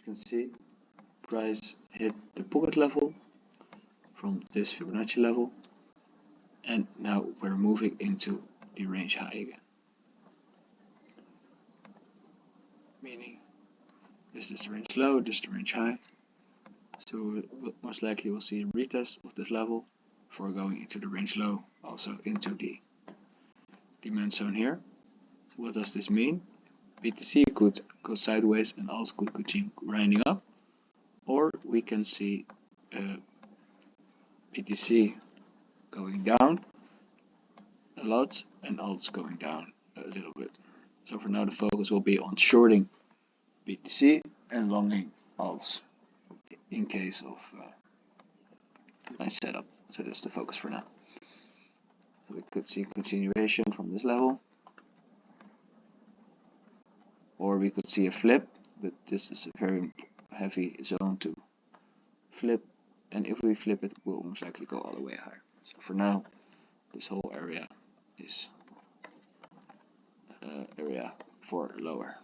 you can see, price hit the pocket level from this Fibonacci level, and now we're moving into the range high again. Meaning this is the range low, this is the range high. So most likely we'll see a retest of this level before going into the range low, also into the demand zone here. So what does this mean? BTC could go sideways and ALTS could continue grinding up, or we can see BTC going down a lot and ALTS going down a little bit. So for now the focus will be on shorting BTC and longing ALTS in case of my setup. So that's the focus for now. So we could see continuation from this level, or we could see a flip, but this is a very heavy zone to flip, and if we flip it, we'll most likely go all the way higher. So for now, this whole area is area for lower.